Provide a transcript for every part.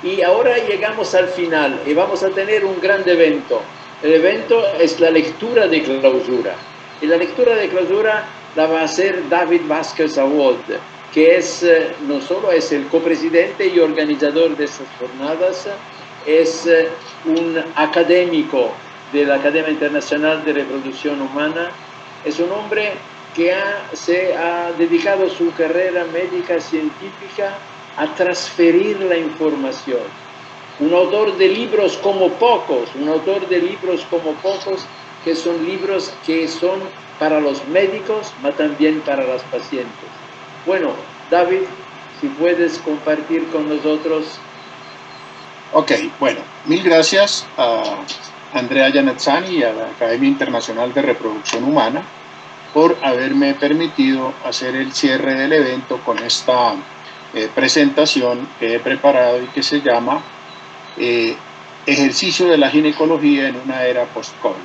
Y ahora llegamos al final y vamos a tener un gran evento. El evento es la lectura de clausura. Y la lectura de clausura la va a hacer David Vázquez Awad, que es, no solo es el copresidente y organizador de estas jornadas, es un académico de la Academia Internacional de Reproducción Humana, es un hombre que se ha dedicado su carrera médica científica a transferir la información. Un autor de libros como pocos, que son libros que son para los médicos, pero también para los pacientes. Bueno, David, si puedes compartir con nosotros. Ok, bueno, mil gracias a Andrea Giannazzani y a la Academia Internacional de Reproducción Humana por haberme permitido hacer el cierre del evento con esta presentación que he preparado y que se llama Ejercicio de la ginecología en una era post-COVID.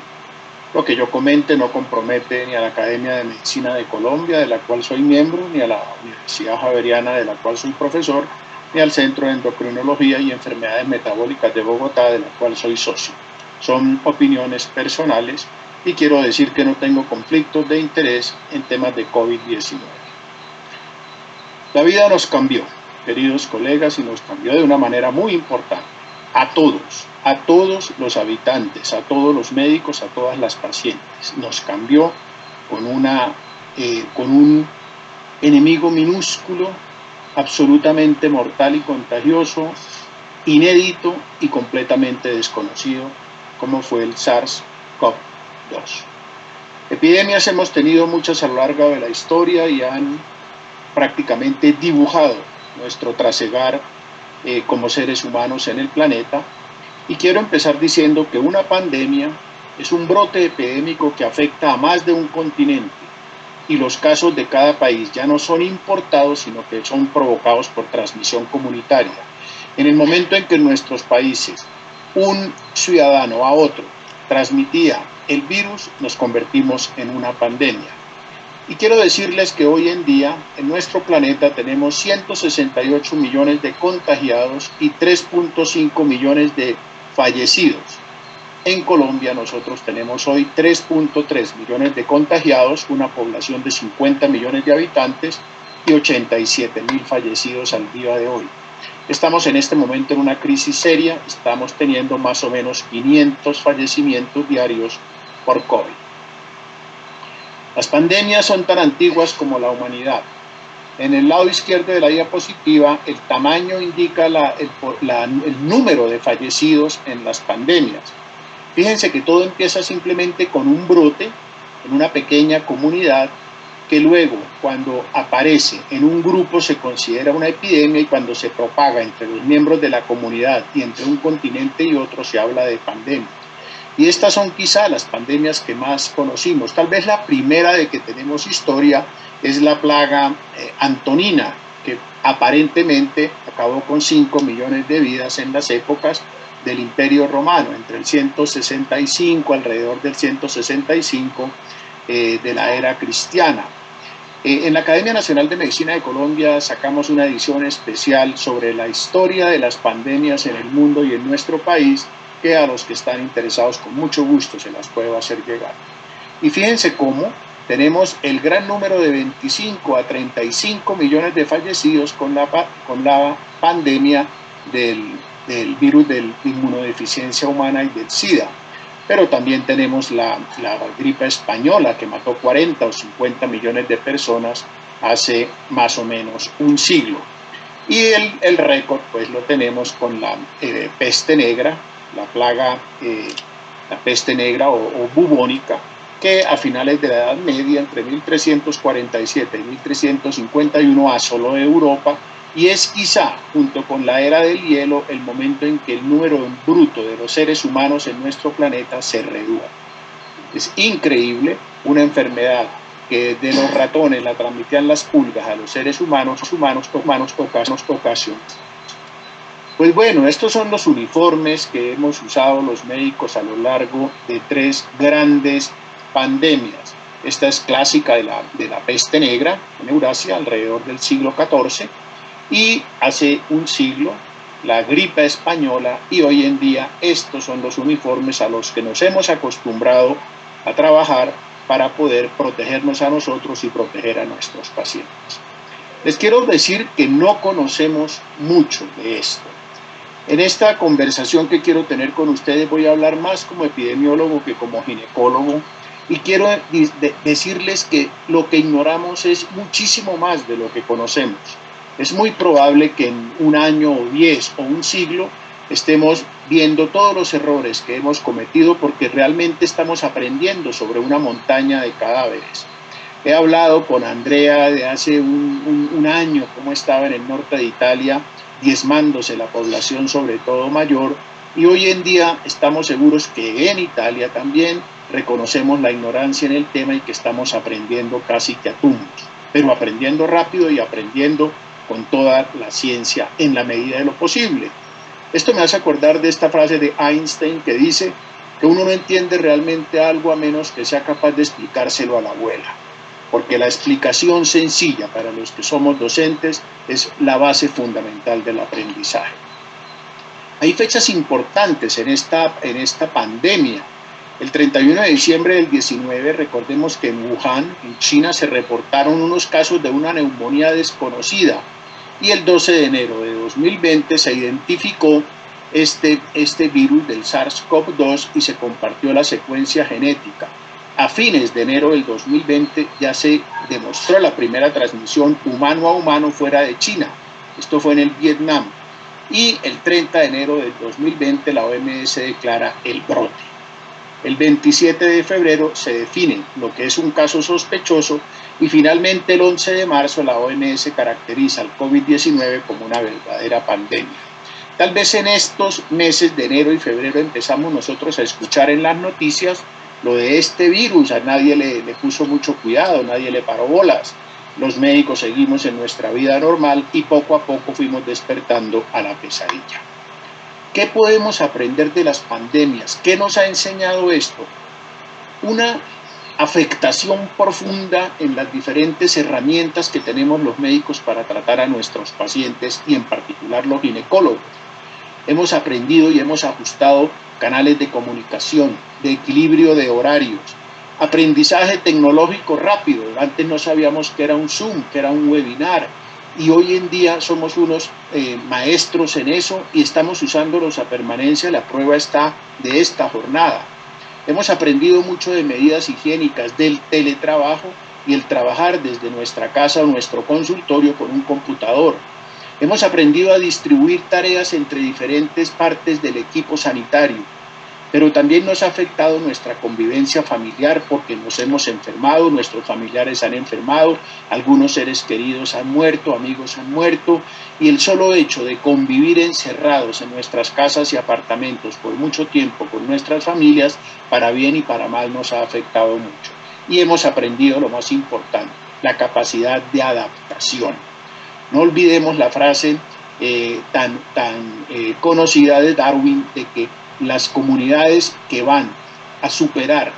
Lo que yo comente no compromete ni a la Academia de Medicina de Colombia, de la cual soy miembro, ni a la Universidad Javeriana, de la cual soy profesor, ni al Centro de Endocrinología y Enfermedades Metabólicas de Bogotá, de la cual soy socio. Son opiniones personales y quiero decir que no tengo conflictos de interés en temas de COVID-19. La vida nos cambió, queridos colegas, y nos cambió de una manera muy importante. A todos los habitantes, a todos los médicos, a todas las pacientes. Nos cambió con un enemigo minúsculo, absolutamente mortal y contagioso, inédito y completamente desconocido, como fue el SARS-CoV-2. Epidemias hemos tenido muchas a lo largo de la historia y han prácticamente dibujado nuestro trasegar como seres humanos en el planeta. Y quiero empezar diciendo que una pandemia es un brote epidémico que afecta a más de un continente y los casos de cada país ya no son importados, sino que son provocados por transmisión comunitaria. En el momento en que en nuestros países un ciudadano a otro transmitía el virus, nos convertimos en una pandemia. Y quiero decirles que hoy en día en nuestro planeta tenemos 168 millones de contagiados y 3.5 millones de fallecidos. En Colombia nosotros tenemos hoy 3.3 millones de contagiados, una población de 50 millones de habitantes y 87.000 fallecidos al día de hoy. Estamos en este momento en una crisis seria, estamos teniendo más o menos 500 fallecimientos diarios por COVID. Las pandemias son tan antiguas como la humanidad. En el lado izquierdo de la diapositiva, el tamaño indica el número de fallecidos en las pandemias. Fíjense que todo empieza simplemente con un brote en una pequeña comunidad que luego, cuando aparece en un grupo, se considera una epidemia y cuando se propaga entre los miembros de la comunidad y entre un continente y otro, se habla de pandemia. Y estas son quizá las pandemias que más conocimos. Tal vez la primera de que tenemos historia es la plaga antonina, que aparentemente acabó con 5 millones de vidas en las épocas del Imperio Romano, entre el 165, alrededor del 165 de la era cristiana. En la Academia Nacional de Medicina de Colombia sacamos una edición especial sobre la historia de las pandemias en el mundo y en nuestro país, que a los que están interesados con mucho gusto se las puedo hacer llegar. Y fíjense cómo tenemos el gran número de 25 a 35 millones de fallecidos con la pandemia del virus de inmunodeficiencia humana y del SIDA. Pero también tenemos la gripe española, que mató 40 o 50 millones de personas hace más o menos un siglo. Y el récord pues lo tenemos con la peste negra, la plaga, la peste negra o bubónica, que a finales de la Edad Media, entre 1347 y 1351, asoló Europa, y es quizá, junto con la era del hielo, el momento en que el número bruto de los seres humanos en nuestro planeta se redujo. Es increíble, una enfermedad que de los ratones la transmitían las pulgas a los seres humanos ocasionó. Pues bueno, estos son los uniformes que hemos usado los médicos a lo largo de 3 grandes pandemias. Esta es clásica de la peste negra en Eurasia alrededor del siglo XIV, y hace un siglo la gripe española, y hoy en día estos son los uniformes a los que nos hemos acostumbrado a trabajar para poder protegernos a nosotros y proteger a nuestros pacientes. Les quiero decir que no conocemos mucho de esto. En esta conversación que quiero tener con ustedes voy a hablar más como epidemiólogo que como ginecólogo, y quiero decirles que lo que ignoramos es muchísimo más de lo que conocemos. Es muy probable que en un año o 10 o un siglo estemos viendo todos los errores que hemos cometido, porque realmente estamos aprendiendo sobre una montaña de cadáveres. He hablado con Andrea de hace un año, cómo estaba en el norte de Italia, diezmándose la población, sobre todo mayor, y hoy en día estamos seguros que en Italia también reconocemos la ignorancia en el tema y que estamos aprendiendo casi que a tumbos, pero aprendiendo rápido y aprendiendo con toda la ciencia en la medida de lo posible. Esto me hace acordar de esta frase de Einstein que dice que uno no entiende realmente algo a menos que sea capaz de explicárselo a la abuela, porque la explicación sencilla para los que somos docentes es la base fundamental del aprendizaje. Hay fechas importantes en esta pandemia. El 31 de diciembre del 19, recordemos que en Wuhan, en China, se reportaron unos casos de una neumonía desconocida, y el 12 de enero de 2020 se identificó este virus del SARS-CoV-2 y se compartió la secuencia genética. A fines de enero del 2020 ya se demostró la primera transmisión humano a humano fuera de China. Esto fue en el Vietnam. Y el 30 de enero del 2020 la OMS declara el brote. El 27 de febrero se define lo que es un caso sospechoso, y finalmente el 11 de marzo la OMS caracteriza al COVID-19 como una verdadera pandemia. Tal vez en estos meses de enero y febrero empezamos nosotros a escuchar en las noticias lo de este virus. A nadie le puso mucho cuidado, nadie le paró bolas. Los médicos seguimos en nuestra vida normal y poco a poco fuimos despertando a la pesadilla. ¿Qué podemos aprender de las pandemias? ¿Qué nos ha enseñado esto? Una afectación profunda en las diferentes herramientas que tenemos los médicos para tratar a nuestros pacientes, y en particular los ginecólogos. Hemos aprendido y hemos ajustado canales de comunicación, de equilibrio de horarios, aprendizaje tecnológico rápido. Antes no sabíamos qué era un Zoom, qué era un webinar, y hoy en día somos unos maestros en eso y estamos usándolos a permanencia. La prueba está de esta jornada. Hemos aprendido mucho de medidas higiénicas, del teletrabajo y el trabajar desde nuestra casa o nuestro consultorio con un computador. Hemos aprendido a distribuir tareas entre diferentes partes del equipo sanitario, pero también nos ha afectado nuestra convivencia familiar, porque nos hemos enfermado, nuestros familiares han enfermado, algunos seres queridos han muerto, amigos han muerto, y el solo hecho de convivir encerrados en nuestras casas y apartamentos por mucho tiempo con nuestras familias, para bien y para mal, nos ha afectado mucho. Y hemos aprendido lo más importante, la capacidad de adaptación. No olvidemos la frase tan conocida de Darwin, de que las comunidades que van a superar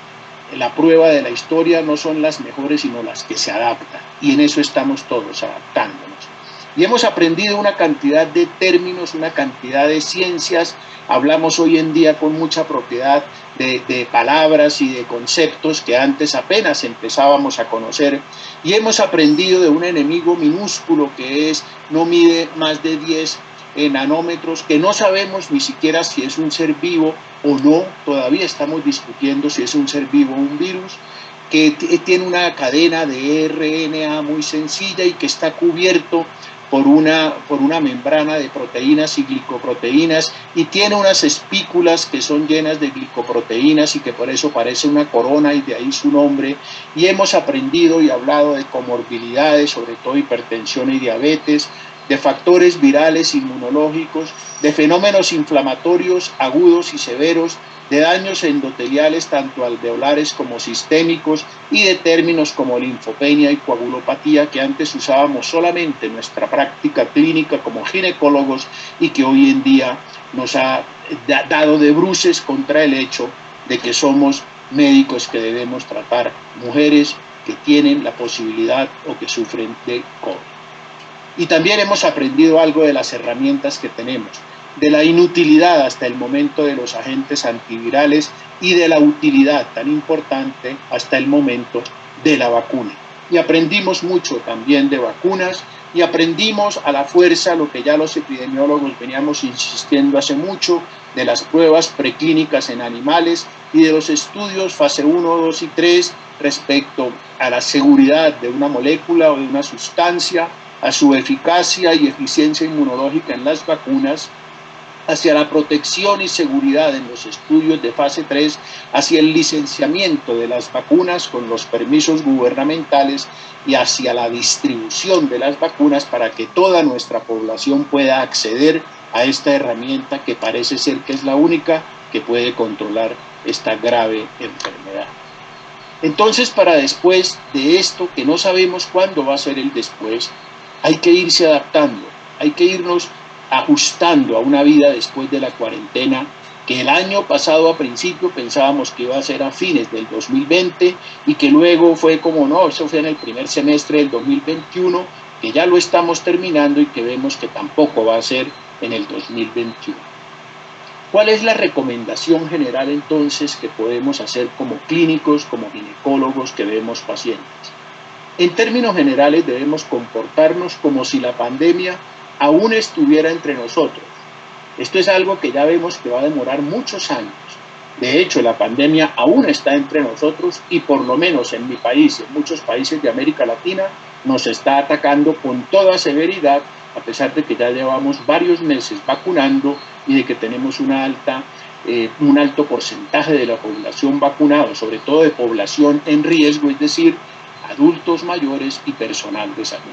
la prueba de la historia no son las mejores, sino las que se adaptan. Y en eso estamos todos, adaptándonos. Y hemos aprendido una cantidad de términos, una cantidad de ciencias. Hablamos hoy en día con mucha propiedad de palabras y de conceptos que antes apenas empezábamos a conocer. Y hemos aprendido de un enemigo minúsculo que no mide más de 10 nanómetros, que no sabemos ni siquiera si es un ser vivo o no. Todavía estamos discutiendo si es un ser vivo o un virus, que tiene una cadena de RNA muy sencilla y que está cubierto por una membrana de proteínas y glicoproteínas, y tiene unas espículas que son llenas de glicoproteínas y que por eso parece una corona, y de ahí su nombre. Y hemos aprendido y hablado de comorbilidades, sobre todo hipertensión y diabetes, de factores virales inmunológicos, de fenómenos inflamatorios agudos y severos, de daños endoteliales tanto alveolares como sistémicos, y de términos como linfopenia y coagulopatía, que antes usábamos solamente en nuestra práctica clínica como ginecólogos y que hoy en día nos ha dado de bruces contra el hecho de que somos médicos que debemos tratar mujeres que tienen la posibilidad o que sufren de COVID. Y también hemos aprendido algo de las herramientas que tenemos. de la inutilidad hasta el momento de los agentes antivirales y de la utilidad tan importante hasta el momento de la vacuna. Y aprendimos mucho también de vacunas y aprendimos a la fuerza lo que ya los epidemiólogos veníamos insistiendo hace mucho, de las pruebas preclínicas en animales y de los estudios fase 1, 2 y 3 respecto a la seguridad de una molécula o de una sustancia, a su eficacia y eficiencia inmunológica en las vacunas, hacia la protección y seguridad en los estudios de fase 3, hacia el licenciamiento de las vacunas con los permisos gubernamentales y hacia la distribución de las vacunas para que toda nuestra población pueda acceder a esta herramienta que parece ser que es la única que puede controlar esta grave enfermedad. Entonces, para después de esto, que no sabemos cuándo va a ser el después, hay que irse adaptando, hay que irnos ajustando a una vida después de la cuarentena, que el año pasado a principio pensábamos que iba a ser a fines del 2020 y que luego fue como no, eso fue en el primer semestre del 2021, que ya lo estamos terminando y que vemos que tampoco va a ser en el 2021. ¿Cuál es la recomendación general entonces que podemos hacer como clínicos, como ginecólogos que vemos pacientes? En términos generales debemos comportarnos como si la pandemia aún estuviera entre nosotros. Esto es algo que ya vemos que va a demorar muchos años. De hecho, la pandemia aún está entre nosotros y por lo menos en mi país y en muchos países de América Latina nos está atacando con toda severidad, a pesar de que ya llevamos varios meses vacunando y de que tenemos un alto porcentaje de la población vacunada, sobre todo de población en riesgo, es decir, adultos mayores y personal de salud.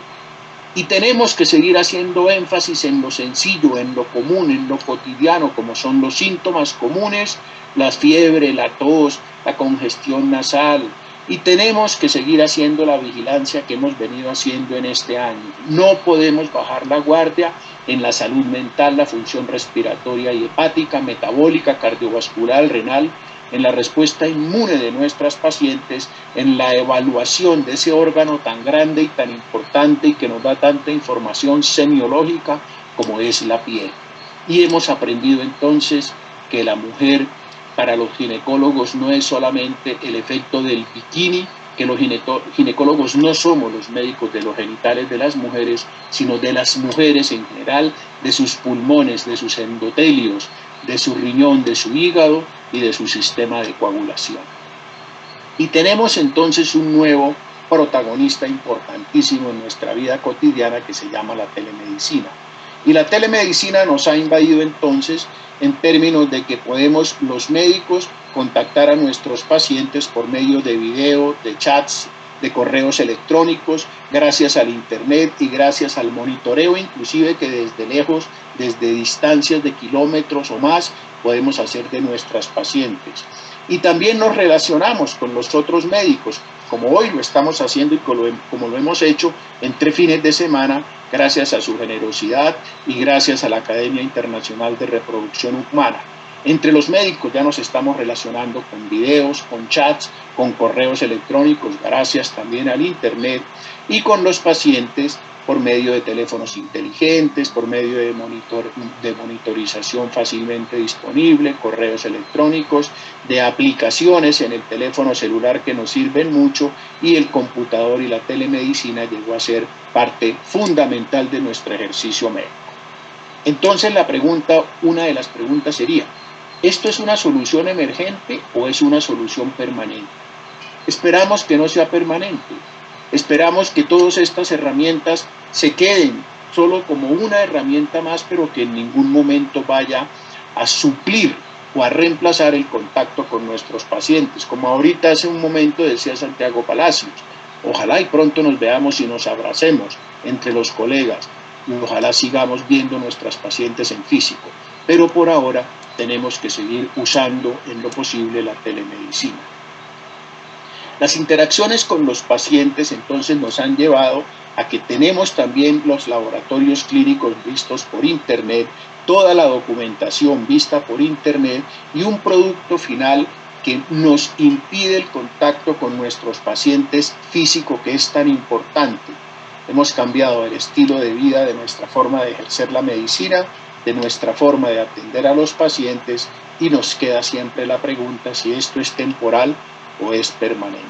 Y tenemos que seguir haciendo énfasis en lo sencillo, en lo común, en lo cotidiano, como son los síntomas comunes, la fiebre, la tos, la congestión nasal. Y tenemos que seguir haciendo la vigilancia que hemos venido haciendo en este año. No podemos bajar la guardia en la salud mental, la función respiratoria y hepática, metabólica, cardiovascular, renal, en la respuesta inmune de nuestras pacientes, en la evaluación de ese órgano tan grande y tan importante y que nos da tanta información semiológica como es la piel. Y hemos aprendido entonces que la mujer para los ginecólogos no es solamente el efecto del bikini, que los ginecólogos no somos los médicos de los genitales de las mujeres, sino de las mujeres en general, de sus pulmones, de sus endotelios, de su riñón, de su hígado y de su sistema de coagulación. Y tenemos entonces un nuevo protagonista importantísimo en nuestra vida cotidiana que se llama la telemedicina. Y la telemedicina nos ha invadido entonces en términos de que podemos los médicos contactar a nuestros pacientes por medio de video, de chats, de correos electrónicos, gracias al internet y gracias al monitoreo, inclusive que desde lejos, desde distancias de kilómetros o más, podemos hacer de nuestras pacientes. Y también nos relacionamos con los otros médicos, como hoy lo estamos haciendo y como lo hemos hecho entre fines de semana, gracias a su generosidad y gracias a la Academia Internacional de Reproducción Humana. Entre los médicos ya nos estamos relacionando con videos, con chats, con correos electrónicos, gracias también al internet, y con los pacientes por medio de teléfonos inteligentes, por medio de monitorización fácilmente disponible, correos electrónicos, de aplicaciones en el teléfono celular que nos sirven mucho, y el computador y la telemedicina llegó a ser parte fundamental de nuestro ejercicio médico. Entonces una de las preguntas sería, ¿esto es una solución emergente o es una solución permanente? Esperamos que no sea permanente. Esperamos que todas estas herramientas se queden solo como una herramienta más, pero que en ningún momento vaya a suplir o a reemplazar el contacto con nuestros pacientes. Como ahorita hace un momento decía Santiago Palacios, ojalá y pronto nos veamos y nos abracemos entre los colegas y ojalá sigamos viendo nuestras pacientes en físico. Pero por ahora tenemos que seguir usando en lo posible la telemedicina. Las interacciones con los pacientes entonces nos han llevado a que tenemos también los laboratorios clínicos vistos por internet, toda la documentación vista por internet y un producto final que nos impide el contacto con nuestros pacientes físico, que es tan importante. Hemos cambiado el estilo de vida de nuestra forma de ejercer la medicina de nuestra forma de atender a los pacientes y nos queda siempre la pregunta si esto es temporal o es permanente.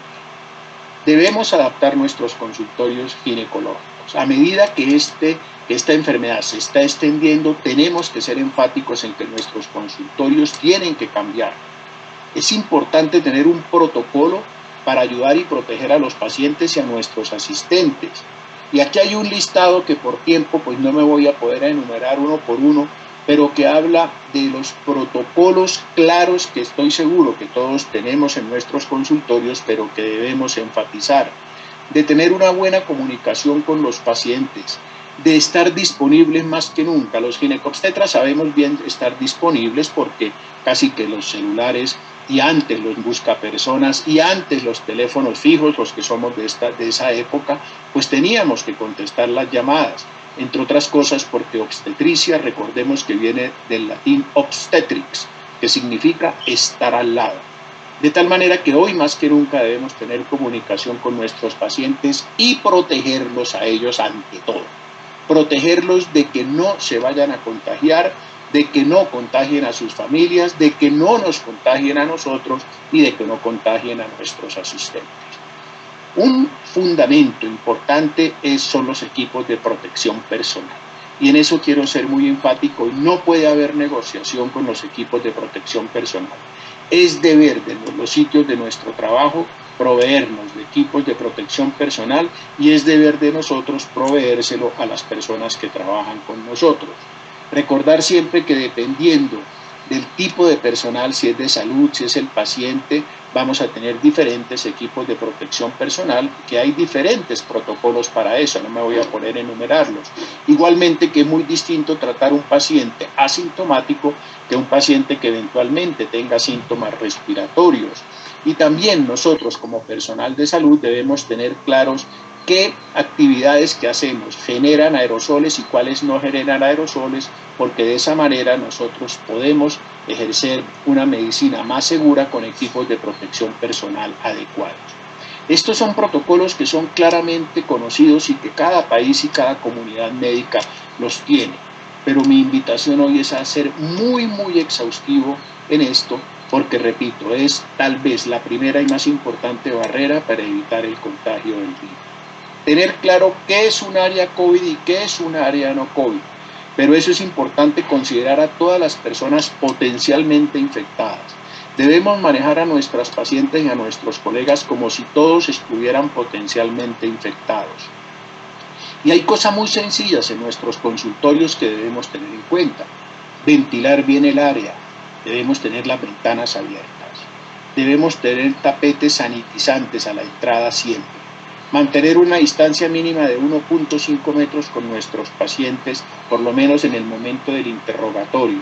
Debemos adaptar nuestros consultorios ginecológicos. A medida que esta enfermedad se está extendiendo, tenemos que ser enfáticos en que nuestros consultorios tienen que cambiar. Es importante tener un protocolo para ayudar y proteger a los pacientes y a nuestros asistentes. Y aquí hay un listado que por tiempo pues no me voy a poder enumerar uno por uno, pero que habla de los protocolos claros que estoy seguro que todos tenemos en nuestros consultorios, pero que debemos enfatizar. De tener una buena comunicación con los pacientes, de estar disponibles más que nunca. Los ginecobstetras sabemos bien estar disponibles porque casi que los celulares y antes los buscapersonas y antes los teléfonos fijos, los que somos de esa época, pues teníamos que contestar las llamadas, entre otras cosas porque obstetricia, recordemos que viene del latín obstetrix, que significa estar al lado. De tal manera que hoy más que nunca debemos tener comunicación con nuestros pacientes y protegerlos a ellos ante todo. Protegerlos de que no se vayan a contagiar, de que no contagien a sus familias, de que no nos contagien a nosotros y de que no contagien a nuestros asistentes. Un fundamento importante son los equipos de protección personal. Y en eso quiero ser muy enfático, no puede haber negociación con los equipos de protección personal. Es deber de los sitios de nuestro trabajo proveernos de equipos de protección personal y es deber de nosotros proveérselo a las personas que trabajan con nosotros. Recordar siempre que dependiendo del tipo de personal, si es de salud, si es el paciente, vamos a tener diferentes equipos de protección personal, que hay diferentes protocolos para eso, no me voy a poner a enumerarlos. Igualmente que es muy distinto tratar un paciente asintomático que un paciente que eventualmente tenga síntomas respiratorios. Y también nosotros como personal de salud debemos tener claros qué actividades que hacemos generan aerosoles y cuáles no generan aerosoles, porque de esa manera nosotros podemos ejercer una medicina más segura con equipos de protección personal adecuados. Estos son protocolos que son claramente conocidos y que cada país y cada comunidad médica los tiene, pero mi invitación hoy es a ser muy exhaustivo en esto, porque repito, es tal vez la primera y más importante barrera para evitar el contagio del virus. Tener claro qué es un área COVID y qué es un área no COVID. Pero eso es importante considerar a todas las personas potencialmente infectadas. Debemos manejar a nuestras pacientes y a nuestros colegas como si todos estuvieran potencialmente infectados. Y hay cosas muy sencillas en nuestros consultorios que debemos tener en cuenta. Ventilar bien el área. Debemos tener las ventanas abiertas. Debemos tener tapetes sanitizantes a la entrada siempre. Mantener una distancia mínima de 1.5 metros con nuestros pacientes, por lo menos en el momento del interrogatorio.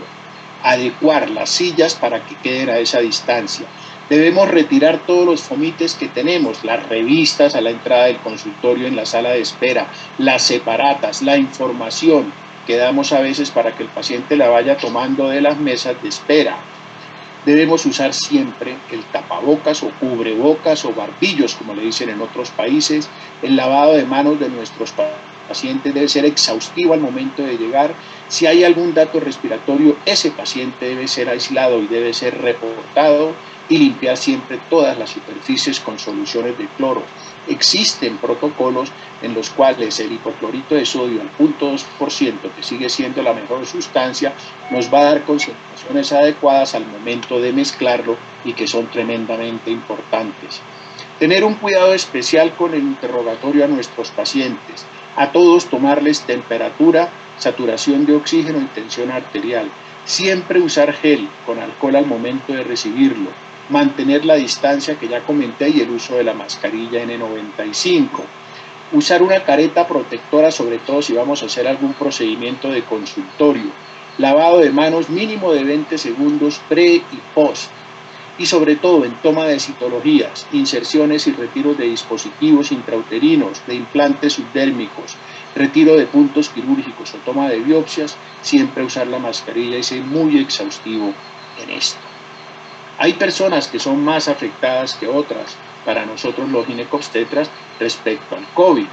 Adecuar las sillas para que queden a esa distancia. Debemos retirar todos los fomites que tenemos, las revistas a la entrada del consultorio en la sala de espera, las separatas, la información que damos a veces para que el paciente la vaya tomando de las mesas de espera. Debemos usar siempre el tapabocas o cubrebocas o barbillos, como le dicen en otros países. El lavado de manos de nuestros pacientes debe ser exhaustivo al momento de llegar. Si hay algún dato respiratorio, ese paciente debe ser aislado y debe ser reportado y limpiar siempre todas las superficies con soluciones de cloro. Existen protocolos en los cuales el hipoclorito de sodio al 0.2%, que sigue siendo la mejor sustancia, nos va a dar concentraciones adecuadas al momento de mezclarlo y que son tremendamente importantes. Tener un cuidado especial con el interrogatorio a nuestros pacientes, a todos tomarles temperatura, saturación de oxígeno y tensión arterial. Siempre usar gel con alcohol al momento de recibirlo. Mantener la distancia que ya comenté y el uso de la mascarilla N95. Usar una careta protectora, sobre todo si vamos a hacer algún procedimiento de consultorio. Lavado de manos mínimo de 20 segundos pre y post. Y sobre todo en toma de citologías, inserciones y retiros de dispositivos intrauterinos, de implantes subdérmicos, retiro de puntos quirúrgicos o toma de biopsias, siempre usar la mascarilla y ser muy exhaustivo en esto. Hay personas que son más afectadas que otras, para nosotros los ginecobstetras, respecto al COVID.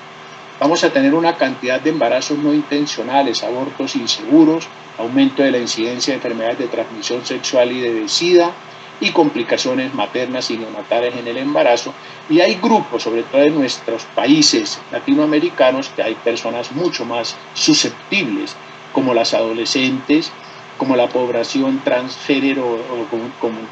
Vamos a tener una cantidad de embarazos no intencionales, abortos inseguros, aumento de la incidencia de enfermedades de transmisión sexual y de SIDA y complicaciones maternas y neonatales en el embarazo. Y hay grupos, sobre todo en nuestros países latinoamericanos, que hay personas mucho más susceptibles, como las adolescentes, como la población transgénero o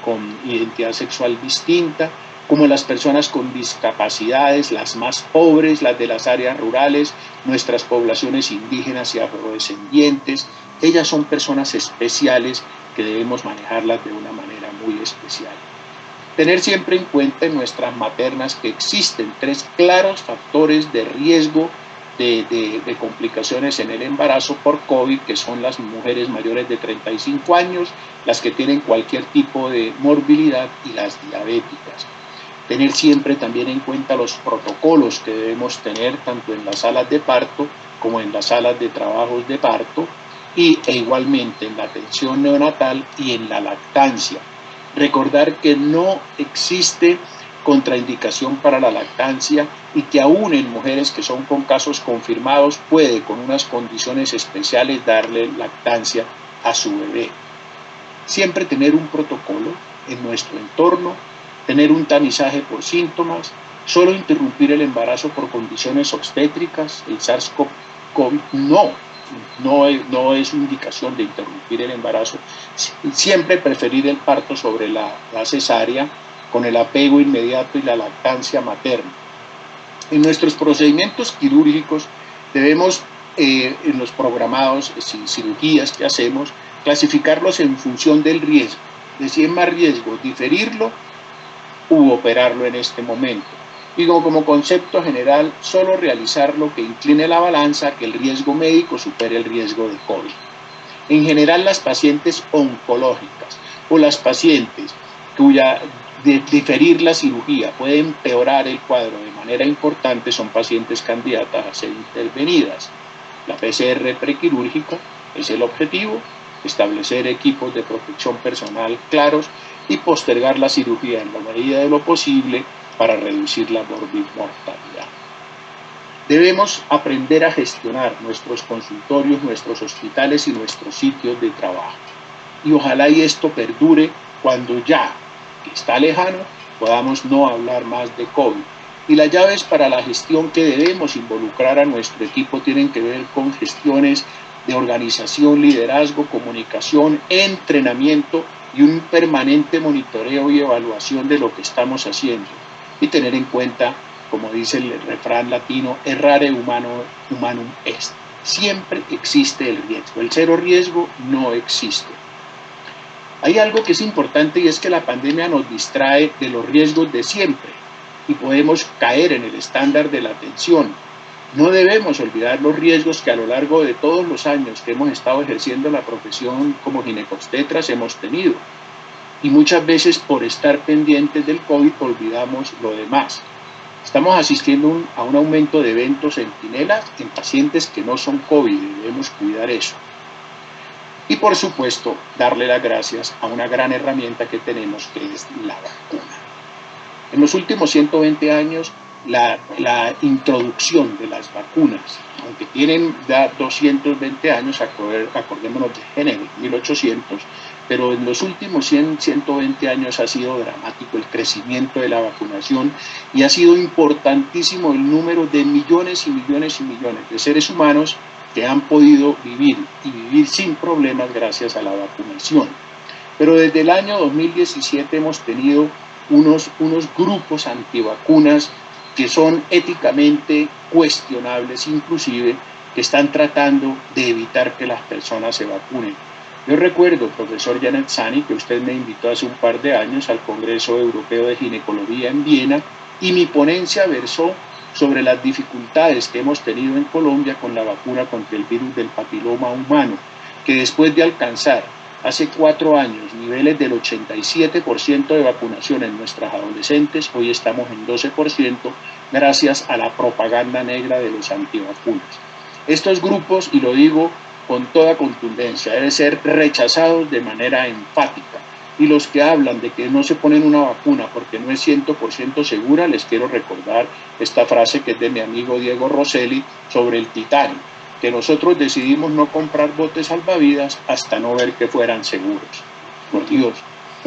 con identidad sexual distinta, como las personas con discapacidades, las más pobres, las de las áreas rurales, nuestras poblaciones indígenas y afrodescendientes. Ellas son personas especiales que debemos manejarlas de una manera muy especial. Tener siempre en cuenta en nuestras maternas que existen 3 claros factores de riesgo de complicaciones en el embarazo por COVID, que son las mujeres mayores de 35 años, las que tienen cualquier tipo de morbilidad y las diabéticas. Tener siempre también en cuenta los protocolos que debemos tener tanto en las salas de parto como en las salas de trabajos de parto e igualmente en la atención neonatal y en la lactancia. Recordar que no existe contraindicación para la lactancia y que aún en mujeres que son con casos confirmados puede con unas condiciones especiales darle lactancia a su bebé. Siempre tener un protocolo en nuestro entorno, tener un tamizaje por síntomas, solo interrumpir el embarazo por condiciones obstétricas. El SARS-CoV no es indicación de interrumpir el embarazo. Siempre preferir el parto sobre la cesárea, con el apego inmediato y la lactancia materna. En nuestros procedimientos quirúrgicos debemos, en los programados cirugías que hacemos, clasificarlos en función del riesgo, de si es más riesgo diferirlo u operarlo en este momento. Digo, como concepto general, solo realizar lo que incline la balanza, que el riesgo médico supere el riesgo de COVID. En general, las pacientes oncológicas o las pacientes cuya diferir la cirugía puede empeorar el cuadro de manera importante son pacientes candidatas a ser intervenidas. La PCR prequirúrgica es el objetivo, establecer equipos de protección personal claros y postergar la cirugía en la medida de lo posible para reducir la mortalidad. Debemos aprender a gestionar nuestros consultorios, nuestros hospitales y nuestros sitios de trabajo. Y ojalá y esto perdure cuando ya, que está lejano, podamos no hablar más de COVID. Y las llaves para la gestión que debemos involucrar a nuestro equipo tienen que ver con gestiones de organización, liderazgo, comunicación, entrenamiento y un permanente monitoreo y evaluación de lo que estamos haciendo. Y tener en cuenta, como dice el refrán latino, errare humanum est. Siempre existe el riesgo. El cero riesgo no existe. Hay algo que es importante y es que la pandemia nos distrae de los riesgos de siempre y podemos caer en el estándar de la atención. No debemos olvidar los riesgos que a lo largo de todos los años que hemos estado ejerciendo la profesión como ginecobstetras hemos tenido. Y muchas veces por estar pendientes del COVID olvidamos lo demás. Estamos asistiendo a un aumento de eventos centinelas en pacientes que no son COVID y debemos cuidar eso. Y por supuesto, darle las gracias a una gran herramienta que tenemos, que es la vacuna. En los últimos 120 años, la introducción de las vacunas, aunque tienen ya 220 años, acordémonos de Jenner, 1800, pero en los últimos 120 años ha sido dramático el crecimiento de la vacunación y ha sido importantísimo el número de millones y millones y millones de seres humanos que han podido vivir y vivir sin problemas gracias a la vacunación. Pero desde el año 2017 hemos tenido unos grupos antivacunas que son éticamente cuestionables, inclusive, que están tratando de evitar que las personas se vacunen. Yo recuerdo, profesor Janet Sani, que usted me invitó hace un par de años al Congreso Europeo de Ginecología en Viena y mi ponencia versó sobre las dificultades que hemos tenido en Colombia con la vacuna contra el virus del papiloma humano, que después de alcanzar hace 4 años niveles del 87% de vacunación en nuestras adolescentes, hoy estamos en 12% gracias a la propaganda negra de los antivacunas. Estos grupos, y lo digo con toda contundencia, deben ser rechazados de manera enfática. Y los que hablan de que no se ponen una vacuna porque no es 100% segura, les quiero recordar esta frase que es de mi amigo Diego Rosselli sobre el Titanic, que nosotros decidimos no comprar botes salvavidas hasta no ver que fueran seguros. Por Dios,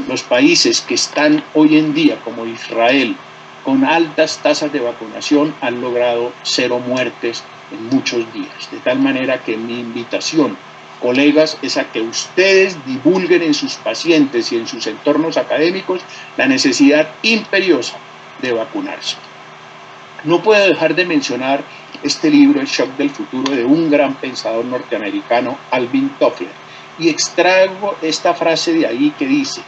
los países que están hoy en día, como Israel, con altas tasas de vacunación, han logrado 0 muertes en muchos días. De tal manera que mi invitación, colegas, es a que ustedes divulguen en sus pacientes y en sus entornos académicos la necesidad imperiosa de vacunarse. No puedo dejar de mencionar este libro, El Shock del Futuro, de un gran pensador norteamericano, Alvin Toffler, y extraigo esta frase de ahí que dice: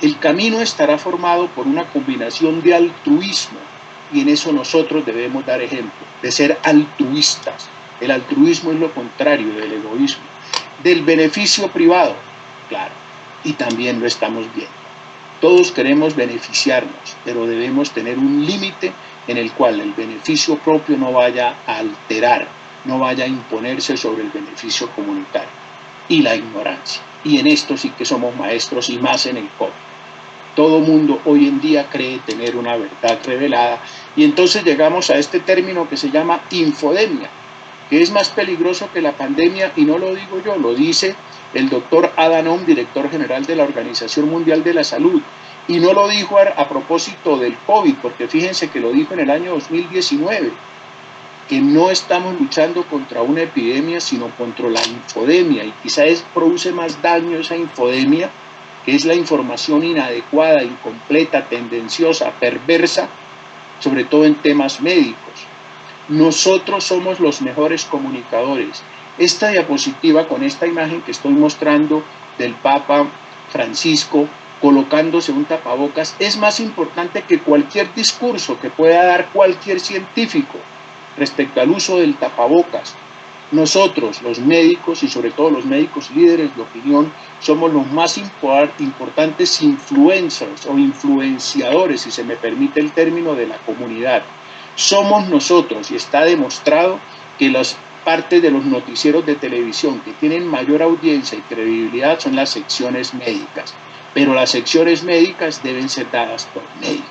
el camino estará formado por una combinación de altruismo, y en eso nosotros debemos dar ejemplo, de ser altruistas. El altruismo es lo contrario del egoísmo. Del beneficio privado, claro, y también lo estamos viendo. Todos queremos beneficiarnos, pero debemos tener un límite en el cual el beneficio propio no vaya a alterar, no vaya a imponerse sobre el beneficio comunitario. Y la ignorancia. Y en esto sí que somos maestros, y más en el COVID. Todo mundo hoy en día cree tener una verdad revelada, y entonces llegamos a este término que se llama infodemia, que es más peligroso que la pandemia, y no lo digo yo, lo dice el doctor Adhanom, director general de la Organización Mundial de la Salud, y no lo dijo a propósito del COVID, porque fíjense que lo dijo en el año 2019, que no estamos luchando contra una epidemia, sino contra la infodemia, y quizás produce más daño esa infodemia, que es la información inadecuada, incompleta, tendenciosa, perversa, sobre todo en temas médicos. Nosotros somos los mejores comunicadores. Esta diapositiva con esta imagen que estoy mostrando del Papa Francisco colocándose un tapabocas es más importante que cualquier discurso que pueda dar cualquier científico respecto al uso del tapabocas. Nosotros, los médicos, y sobre todo los médicos líderes de opinión, somos los más importantes influencers o influenciadores, si se me permite el término, de la comunidad. Somos nosotros, y está demostrado que las partes de los noticieros de televisión que tienen mayor audiencia y credibilidad son las secciones médicas, pero las secciones médicas deben ser dadas por médicos,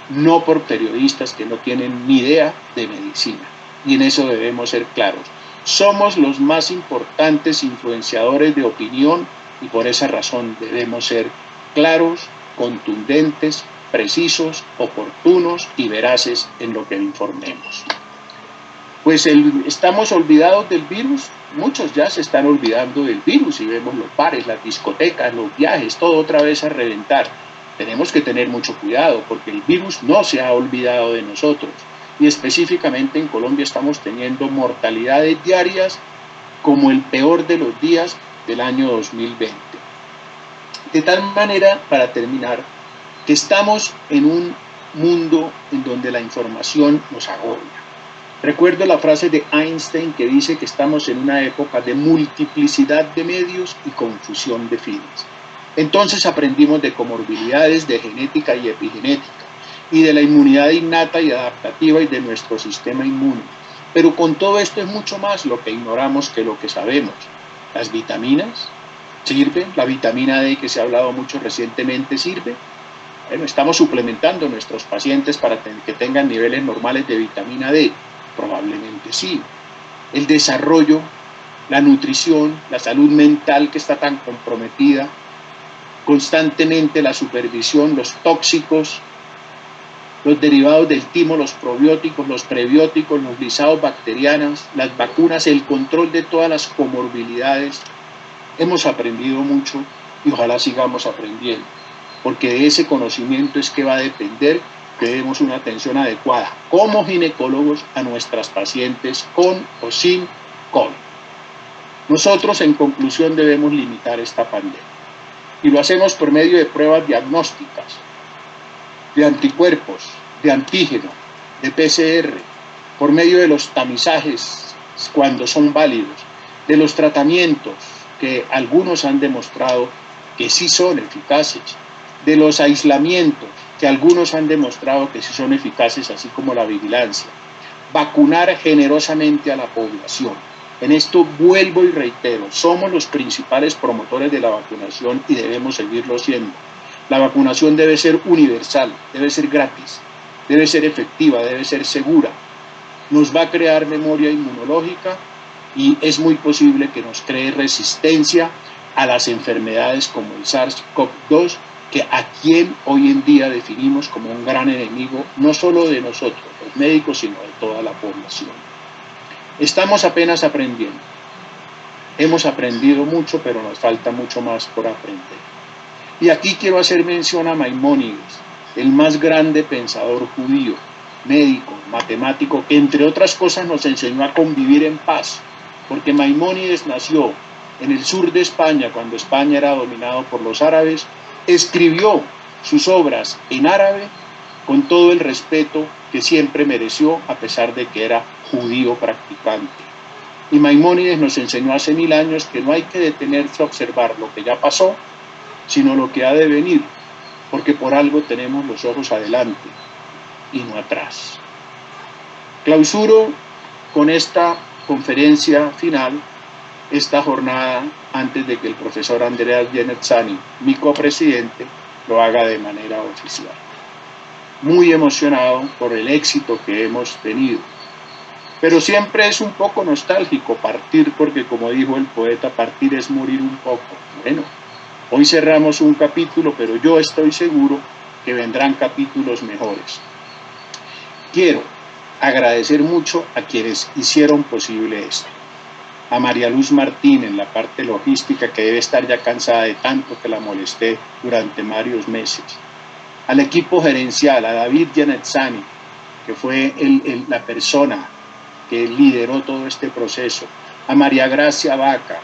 no por periodistas que no tienen ni idea de medicina, y en eso debemos ser claros. Somos los más importantes influenciadores de opinión, y por esa razón debemos ser claros, contundentes, precisos, oportunos y veraces en lo que informemos. Pues estamos olvidados del virus, muchos ya se están olvidando del virus, y vemos los bares, las discotecas, los viajes, todo otra vez a reventar. Tenemos que tener mucho cuidado porque el virus no se ha olvidado de nosotros, y específicamente en Colombia estamos teniendo mortalidades diarias como el peor de los días del año 2020. De tal manera, para terminar, que estamos en un mundo en donde la información nos agobia. Recuerdo la frase de Einstein que dice que estamos en una época de multiplicidad de medios y confusión de fines. Entonces aprendimos de comorbilidades, de genética y epigenética, y de la inmunidad innata y adaptativa y de nuestro sistema inmune. Pero con todo esto es mucho más lo que ignoramos que lo que sabemos. ¿Las vitaminas sirven? ¿La vitamina D, que se ha hablado mucho recientemente, sirve? Bueno, estamos suplementando a nuestros pacientes para que tengan niveles normales de vitamina D. Probablemente sí. El desarrollo, la nutrición, la salud mental que está tan comprometida, constantemente la supervisión, los tóxicos, los derivados del timo, los probióticos, los prebióticos, los lisados bacterianos, las vacunas, el control de todas las comorbilidades. Hemos aprendido mucho y ojalá sigamos aprendiendo, porque de ese conocimiento es que va a depender que demos una atención adecuada como ginecólogos a nuestras pacientes con o sin COVID. Nosotros, en conclusión, debemos limitar esta pandemia, y lo hacemos por medio de pruebas diagnósticas, de anticuerpos, de antígeno, de PCR, por medio de los tamizajes cuando son válidos, de los tratamientos que algunos han demostrado que sí son eficaces, de los aislamientos que algunos han demostrado que sí son eficaces, así como la vigilancia. Vacunar generosamente a la población. En esto vuelvo y reitero, somos los principales promotores de la vacunación y debemos seguirlo siendo. La vacunación debe ser universal, debe ser gratis, debe ser efectiva, debe ser segura. Nos va a crear memoria inmunológica y es muy posible que nos cree resistencia a las enfermedades como el SARS-CoV-2, que a quien hoy en día definimos como un gran enemigo, no solo de nosotros, los médicos, sino de toda la población. Estamos apenas aprendiendo. Hemos aprendido mucho, pero nos falta mucho más por aprender. Y aquí quiero hacer mención a Maimónides, el más grande pensador judío, médico, matemático, que entre otras cosas nos enseñó a convivir en paz, porque Maimónides nació en el sur de España, cuando España era dominado por los árabes, escribió sus obras en árabe con todo el respeto que siempre mereció, a pesar de que era judío practicante. Y Maimónides nos enseñó hace 1000 años que no hay que detenerse a observar lo que ya pasó, sino lo que ha de venir, porque por algo tenemos los ojos adelante y no atrás. Clausuro con esta conferencia final esta jornada antes de que el profesor Andrea Genetzani, mi copresidente, lo haga de manera oficial. Muy emocionado por el éxito que hemos tenido, pero siempre es un poco nostálgico partir, porque como dijo el poeta, partir es morir un poco. Bueno, hoy cerramos un capítulo, pero yo estoy seguro que vendrán capítulos mejores. Quiero agradecer mucho a quienes hicieron posible esto. A María Luz Martín en la parte logística, que debe estar ya cansada de tanto que la molesté durante varios meses. Al equipo gerencial, a David Genetzani, que fue la persona que lideró todo este proceso. A María Gracia Vaca,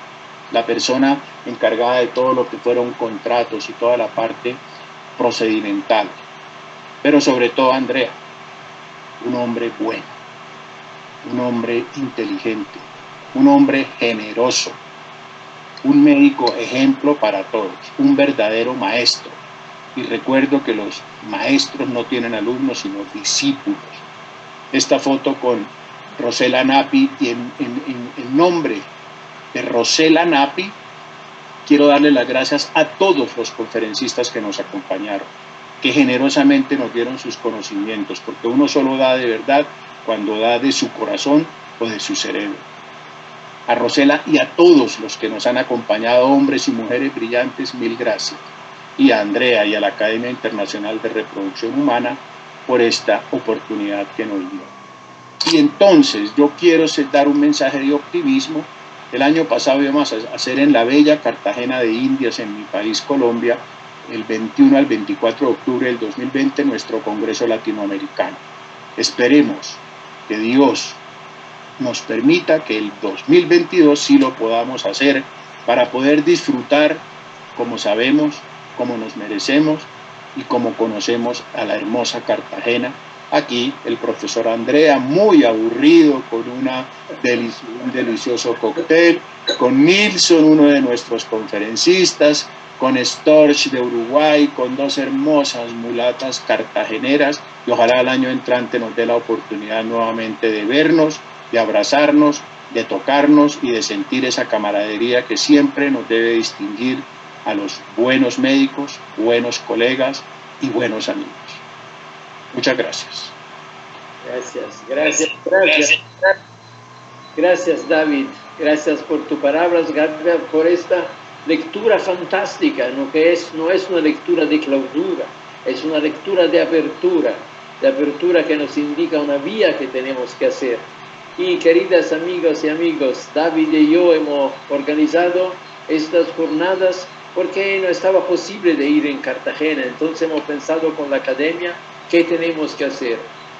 la persona encargada de todo lo que fueron contratos y toda la parte procedimental. Pero sobre todo a Andrea, un hombre bueno, un hombre inteligente, un hombre generoso, un médico ejemplo para todos, un verdadero maestro. Y recuerdo que los maestros no tienen alumnos, sino discípulos. Esta foto con Rosela Napi, y en nombre de Rosela Napi, quiero darle las gracias a todos los conferencistas que nos acompañaron, que generosamente nos dieron sus conocimientos, porque uno solo da de verdad cuando da de su corazón o de su cerebro. A Rosela y a todos los que nos han acompañado, hombres y mujeres brillantes, mil gracias. Y a Andrea y a la Academia Internacional de Reproducción Humana por esta oportunidad que nos dio. Y entonces yo quiero dar un mensaje de optimismo. El año pasado íbamos a hacer en la bella Cartagena de Indias, en mi país Colombia, el 21 al 24 de octubre del 2020, nuestro Congreso Latinoamericano. Esperemos que Dios nos permita que el 2022 sí lo podamos hacer, para poder disfrutar como sabemos, como nos merecemos y como conocemos a la hermosa Cartagena. Aquí el profesor Andrea, muy aburrido, con un delicioso cóctel, con Nilson, uno de nuestros conferencistas, con Storch de Uruguay, con dos hermosas mulatas cartageneras, y ojalá el año entrante nos dé la oportunidad nuevamente de vernos, de abrazarnos, de tocarnos y de sentir esa camaradería que siempre nos debe distinguir a los buenos médicos, buenos colegas y buenos amigos. Muchas gracias. Gracias, David. Gracias por tus palabras, gracias por esta lectura fantástica, ¿no? Que no es una lectura de clausura, es una lectura de apertura que nos indica una vía que tenemos que hacer. Y queridas amigas y amigos, David y yo hemos organizado estas jornadas porque no estaba posible de ir en Cartagena. Entonces hemos pensado con la academia qué tenemos que hacer.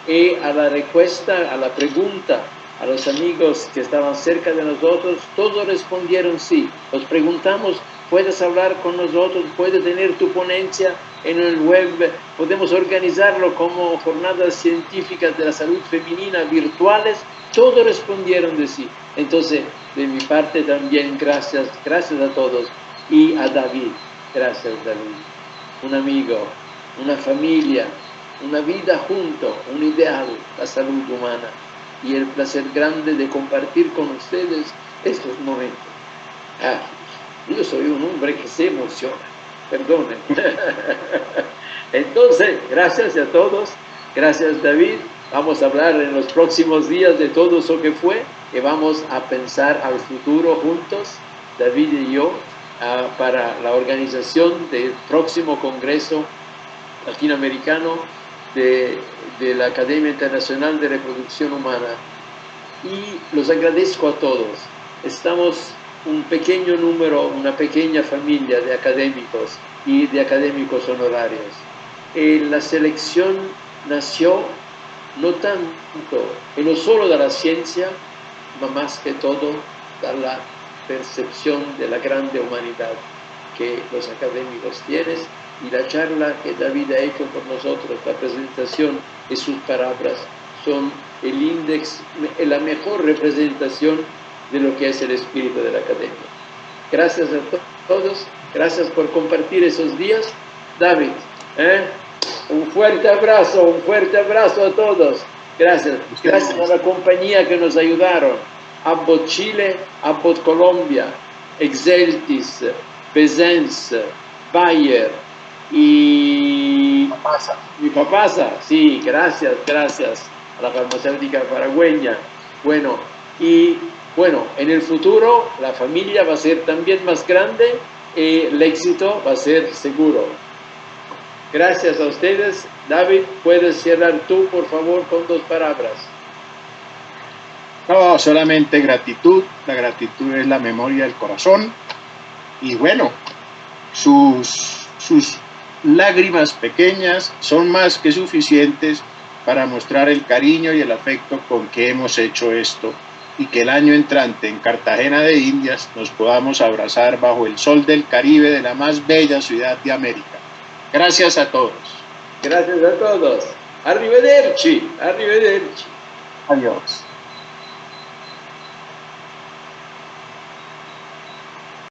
Y a la respuesta, a la pregunta, a los amigos que estaban cerca de nosotros, todos respondieron sí. Los preguntamos, ¿puedes hablar con nosotros? ¿Puedes tener tu ponencia en el web? ¿Podemos organizarlo como jornadas científicas de la salud femenina virtuales? Todos respondieron de sí. Entonces, de mi parte también, gracias a todos. Y a David, gracias David, un amigo, una familia, una vida junto, un ideal, la salud humana, y el placer grande de compartir con ustedes estos momentos. Yo soy un hombre que se emociona, perdonen. Entonces, gracias a todos, gracias David. Vamos a hablar en los próximos días de todo eso que fue y vamos a pensar al futuro juntos, David y yo, para la organización del próximo Congreso Latinoamericano de la Academia Internacional de Reproducción Humana. Y los agradezco a todos. Estamos un pequeño número, una pequeña familia de académicos y de académicos honorarios. La selección nació no tanto y no solo de la ciencia, pero más que todo de la percepción de la grande humanidad que los académicos tienen, y la charla que David ha hecho por nosotros, la presentación y sus palabras son el índice, la mejor representación de lo que es el espíritu de la academia. Gracias a todos, gracias por compartir esos días. David, un fuerte abrazo a todos. Gracias a la compañía que nos ayudaron, Abbott Chile, Abbott Colombia, Exeltis, Besens, Bayer y Papasa. Sí, gracias a la farmacéutica paragüeña. Bueno, en el futuro la familia va a ser también más grande y el éxito va a ser seguro. Gracias a ustedes. David, puedes cerrar tú, por favor, con 2 palabras. No, solamente gratitud. La gratitud es la memoria del corazón. Y bueno, sus lágrimas pequeñas son más que suficientes para mostrar el cariño y el afecto con que hemos hecho esto, y que el año entrante en Cartagena de Indias nos podamos abrazar bajo el sol del Caribe de la más bella ciudad de América. Gracias a todos. Gracias a todos. Arrivederci. Adiós.